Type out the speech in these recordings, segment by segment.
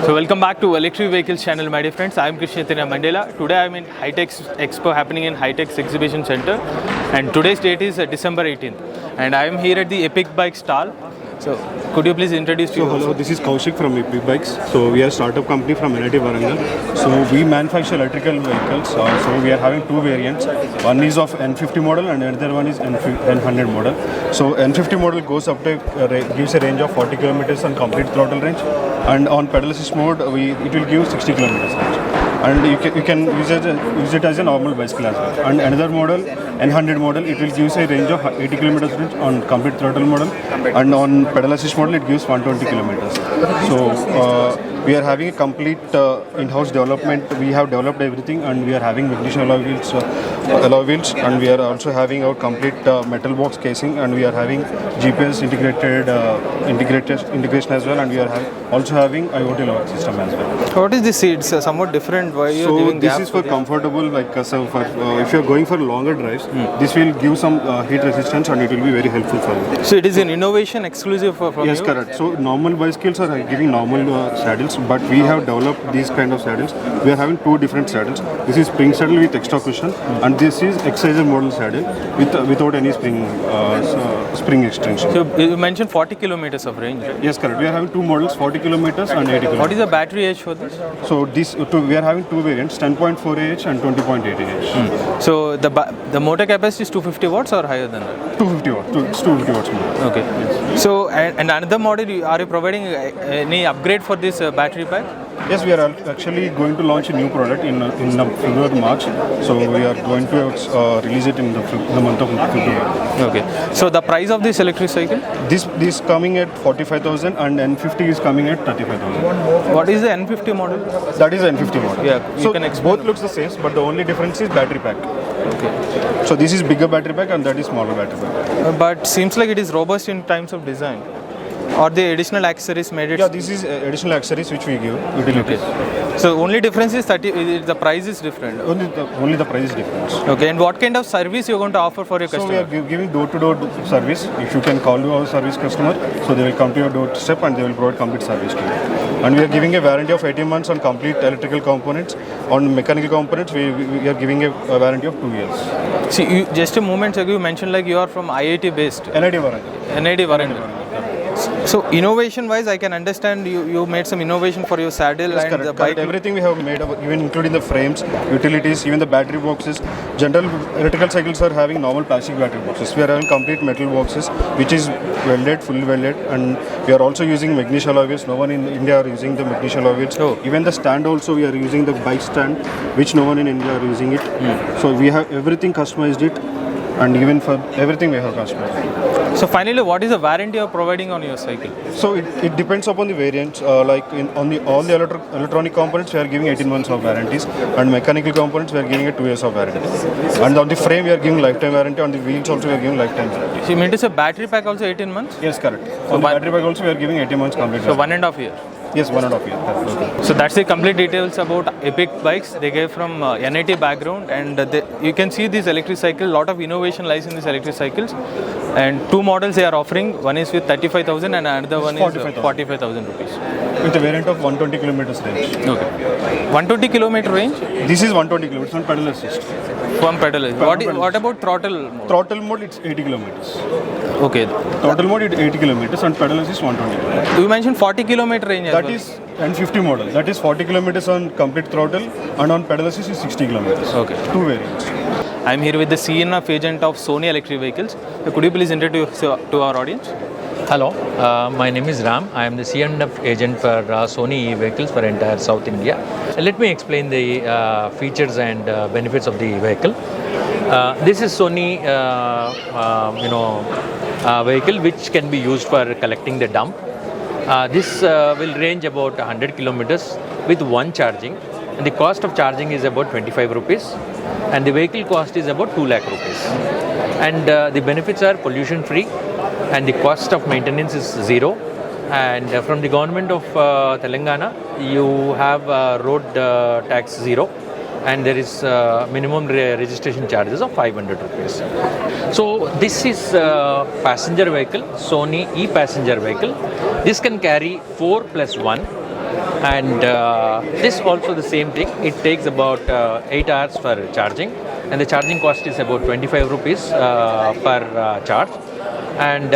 So welcome back to Electric Vehicles channel, my dear friends. I am Krishna Chaitanya Mandela. Today I am in Hi-Tech Expo happening in Hi-Tech Exhibition Center, and today's date is December 18th, and I am here at the Epic Bike stall. So could you please introduce yourself? Hello, this is Kaushik from Epic Bikes. So we are a startup company from NIT Warangal. So we manufacture electrical vehicles. So we are having two variants. One is of N50 model and another one is N100 model. So N50 model goes up to gives a range of 40 kilometers on complete throttle range, and on pedal assist mode it will give 60 kilometers range. And you can use it as a normal bicycle as well. And another model, N100 model, it will give a range of 80 kilometers range on complete throttle model, and on pedal assist model it gives 120 kilometers. So we are having a complete in-house development. We have developed everything, and we are having magnesia alloy wheels, and we are also having our complete metal box casing, and we are having GPS integration as well, and we are also having IoT lock system as well. What is the seats? Somewhat different. Why you are So giving this gap is for comfortable, if you are going for longer drives, this will give some heat resistance, and it will be very helpful for you. So it is an innovation exclusive from Yes, you? correct. So normal bicycles are giving normal saddles, but we have developed these kind of saddles. We are having two different saddles. This is spring saddle with extra cushion, and this is Exciser model saddle without any spring extension. So you mentioned 40 kilometers of range, right? Yes, correct. We are having two models, 40 kilometers and 80 kilometers. What is the battery age for this? So we are having two variants, 10.4 AH and 20.8 AH. So the motor capacity is 250 watts or higher than that? 250 watts. It's 250 watts more. Okay. So and another model, are you providing any upgrade for this battery pack? Yes, we are actually going to launch a new product in February, March. So we are going to release it in the month of February. Okay. So the price of this electric cycle? This coming at 45,000 and N50 is coming at 35,000. What is the N50 model? That is N50 model. Yeah, you so can explain. both looks the same, but the only difference is battery pack. Okay. So this is bigger battery pack and that is smaller battery pack. But seems like it is robust in terms of design. Or the additional accessories made it? Yeah, this is additional accessories which we give utilities. Okay. So only difference is the price is different. Only the price is different. Okay, and what kind of service you're going to offer for your So customer? we are giving door-to-door service. If you can call our service customer, so they will come to your doorstep and they will provide complete service to you. And we are giving a warranty of 18 months on complete electrical components. On mechanical components, we are giving a warranty of 2 years. See, just a moment ago you mentioned like you are from IIT based. NIT Warangal. NIT Warangal. So innovation wise, I can understand you made some innovation for your saddle and Correct, the correct. bike. Everything we have made, even including the frames, utilities, even the battery boxes. General electrical cycles are having normal plastic battery boxes. We are having complete metal boxes, which is welded, fully welded, and we are also using magnesia alloy wheels. No one in India are using the magnesia alloy wheels. Oh. Even the stand also, we are using the bike stand, which no one in India are using it. So we have everything customized it, and even for everything we have customized. So finally, what is the warranty you're providing on your cycle? So it depends upon the variant. All the electronic components, we are giving 18 months of warranties, and mechanical components, we are giving 2 years of warranty. And on the frame, we are giving lifetime warranty. On the wheels also, we are giving lifetime warranty. So you mean to say battery pack also 18 months? Yes, correct. On the battery pack also, we are giving 18 months complete. So 1.5 years. Yes, 1.5 years. Correct. So that's the complete details about Epic Bikes. They gave from NIT background, and you can see this electric cycle. Lot of innovation lies in these electric cycles, and two models they are offering. One is with 35,000 and another one is 45,000 rupees. With a variant of 120 kilometers range. Okay. 120 kilometer range This is 120 kilometers on pedal assist. from pedal. What about throttle mode? Throttle mode, it's 80 kilometers. Okay. Throttle mode, it's 80 kilometers, and pedal assist 120 kilometers. You mentioned 40 kilometer range as That well. is N50 model. That is 40 kilometers on complete throttle, and on pedal assist is 60 kilometers. Okay. Two variants. I'm here with the CNF agent of Sony Electric Vehicles. So could you please introduce to our audience? Hello, my name is Ram. I am the C&F agent for Sony e-vehicles for entire South India. Let me explain the features and benefits of the vehicle. This is Sony, vehicle which can be used for collecting the dump. This will range about 100 kilometers with one charging, and the cost of charging is about 25 rupees, and the vehicle cost is about 2 lakh rupees. And the benefits are pollution free, and the cost of maintenance is zero. And from the government of Telangana, you have road tax zero, and there is minimum registration charges of 500 rupees. So this is passenger vehicle, Sony e-passenger vehicle. This can carry 4+1, And this also the same thing. It takes about 8 hours for charging, and the charging cost is about 25 rupees per charge. And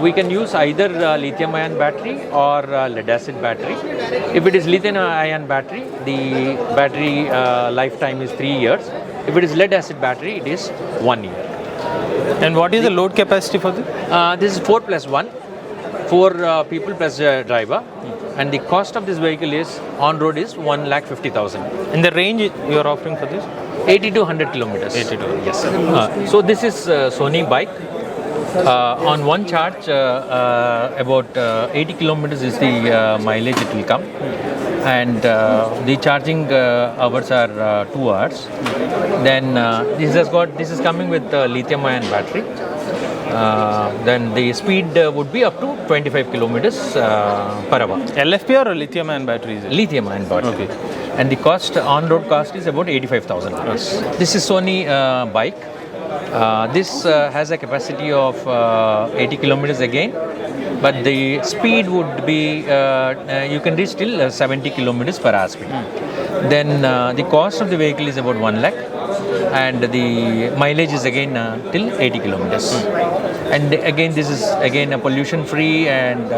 we can use either lithium-ion battery or lead-acid battery. If it is lithium-ion battery, the battery lifetime is 3 years. If it is lead-acid battery, it is 1 year. And what is the load capacity for this? This is 4 plus 1, 4 people plus driver. And the cost of this vehicle is on road is 1,50,000. And the range you are offering for this? 80 to 100 kilometers. 80 to 100. Yes. So this is Sony bike. On one charge, about 80 kilometers is the mileage it will come, and the charging hours are 2 hours. Then this is coming with lithium-ion battery. Then the speed would be up to 25 kilometers per hour. LFP or lithium-ion batteries? Lithium-ion battery. Okay. And the cost on-road cost is about 85,000. This is Sony bike. This has a capacity of 80 kilometers again, but the speed would be you can reach till 70 kilometers per hour speed. Then the cost of the vehicle is about 1 lakh, and the mileage is again till 80 kilometers. And again, this is again a pollution-free and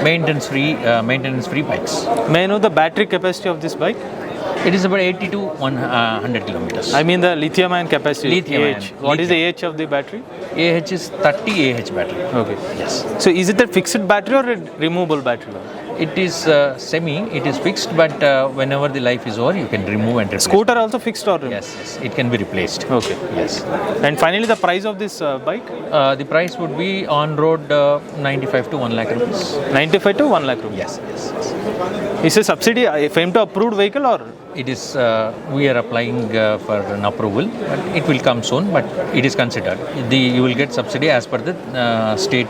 maintenance-free bikes. May I know the battery capacity of this bike? It is about 80 to 100 kilometers. I mean the lithium-ion capacity. Lithium-ion. AH. What is the AH of the battery? AH is 30 AH battery. Okay. Yes. So is it a fixed battery or a removable battery? It is it is fixed, but whenever the life is over, you can remove and replace. Scooter also fixed or removed? Yes, it can be replaced. Okay. Yes. And finally the price of this bike? The price would be on road 95 to 1 lakh rupees. 95 to 1 lakh rupees. Yes. Is a subsidy aimed to approved vehicle or? It is, we are applying for an approval, but it will come soon, but it is considered. You will get subsidy as per the state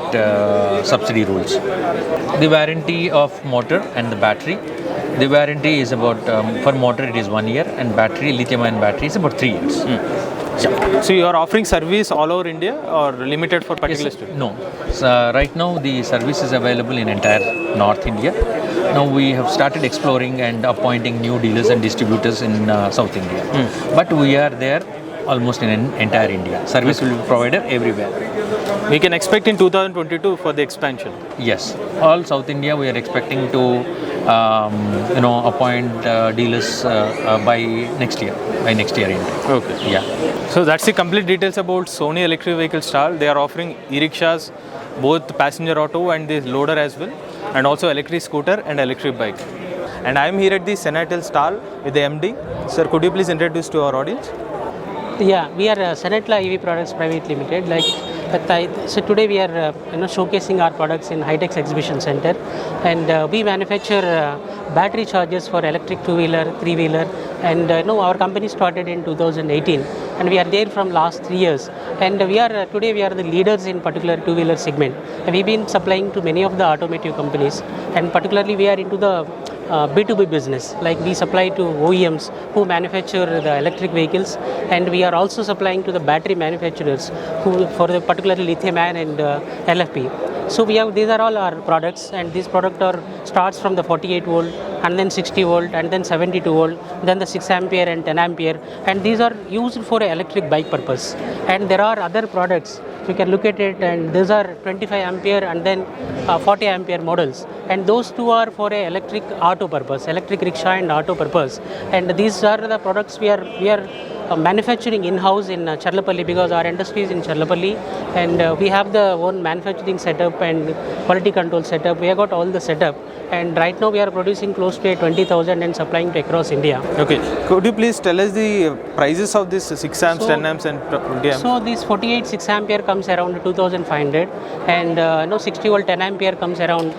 subsidy rules. The warranty of motor and the battery, the warranty is about, for motor it is 1 year, and battery, lithium-ion battery is about 3 years. So you are offering service all over India or limited for particular state? No. So, right now the service is available in entire North India. Now we have started exploring and appointing new dealers and distributors in South India. But we are there almost in entire India. Service will be provided everywhere. We can expect in 2022 for the expansion. Yes. All South India we are expecting to appoint dealers by next year end. Okay. Yeah. So that's the complete details about Sony electric vehicle stall. They are offering e-rickshaws, both passenger auto and the loader as well, and also electric scooter and electric bike. And I am here at the Senatel stall with the MD. Sir, could you please introduce to our audience? Yeah, we are Senatla EV Products Private Limited. So today we are showcasing our products in High-Tech Exhibition Center, and we manufacture battery chargers for electric two-wheeler, three-wheeler, and our company started in 2018, and we are there from last 3 years. And today we are the leaders in particular two-wheeler segment. And we've been supplying to many of the automotive companies, and particularly we are into the B2B business, like we supply to OEMs who manufacture the electric vehicles, and we are also supplying to the battery manufacturers who for the particularly lithium-ion and LFP. So these are all our products, and these products starts from the 48 volt, and then 60 volt, and then 72 volt, then the 6 ampere and 10 ampere, and these are used for electric bike purpose. And there are other products, you can look at it, and these are 25 ampere and then 40 ampere models, and those two are for a electric auto purpose, electric rickshaw and auto purpose. And these are the products we are manufacturing in-house in Charlapalli, because our industry is in Charlapalli, and we have the own manufacturing setup and quality control setup. We have got all the setup, and right now we are producing close to 20,000 and supplying to across India. Okay, could you please tell us the prices of this 6 amps, 10 amps and 20 amps? So this 48 6 ampere comes around 2,500, and 60 volt 10 ampere comes around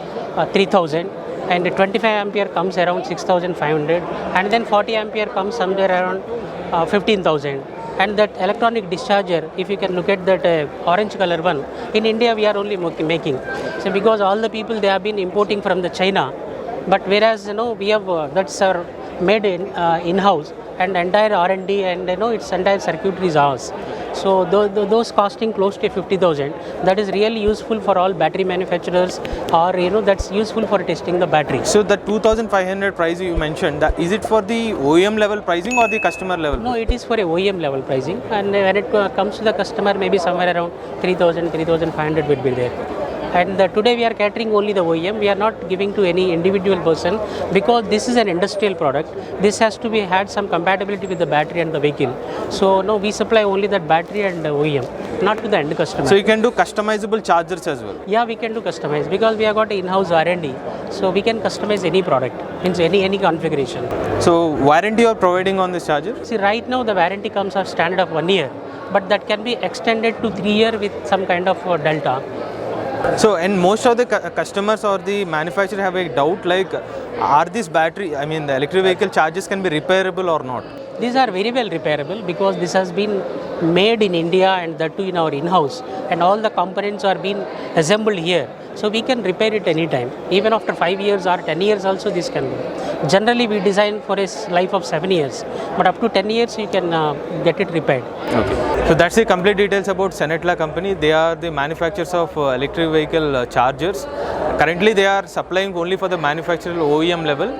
3,000, and 25 ampere comes around 6,500, and then 40 ampere comes somewhere around 15,000. And that electronic discharger, if you can look at that orange color one, in India we are only making. So because all the people they have been importing from the China, but whereas we have that's made in in-house, and entire R&D and its entire circuitry is ours. So those costing close to 50,000, that is really useful for all battery manufacturers, or that's useful for testing the battery. So the 2,500 price you mentioned, that, is it for the OEM level pricing or the customer level? No, it is for a OEM level pricing, and when it comes to the customer, maybe somewhere around 3,000, 3,500 would be there. And today we are catering only the OEM. We are not giving to any individual person, because this is an industrial product. This has to be had some compatibility with the battery and the vehicle. So no, we supply only that battery and OEM, not to the end customer. So you can do customizable chargers as well. Yeah, we can do customize, because we have got in-house R&D, so we can customize any product, means any configuration. So warranty you are providing on this charger? See, right now the warranty comes as standard of 1 year, but that can be extended to 3 years with some kind of delta. So, and most of the customers or the manufacturer have a doubt like, are this battery, I mean the electric vehicle chargers can be repairable or not? These are very well repairable, because this has been made in India, and that too in our in-house, and all the components are being assembled here. So we can repair it anytime, even after 5 years or 10 years also this can be. Generally we design for a life of 7 years, but up to 10 years you can get it repaired. Okay. So that's the complete details about Senetla company. They are the manufacturers of electric vehicle chargers. Currently they are supplying only for the manufacturer OEM level,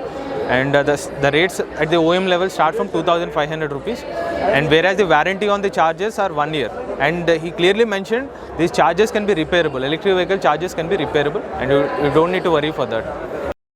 and the rates at the OEM level start from 2,500 rupees, and whereas the warranty on the chargers are 1 year. And he clearly mentioned these chargers can be repairable, electric vehicle chargers can be repairable, and you don't need to worry for that.